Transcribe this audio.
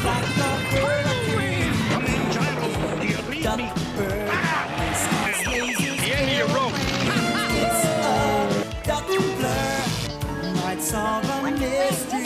like a hurricane. Come in, Gyro. Do you need Duck me? bird, The end of your rope. it's a duck blur. Nights of a misty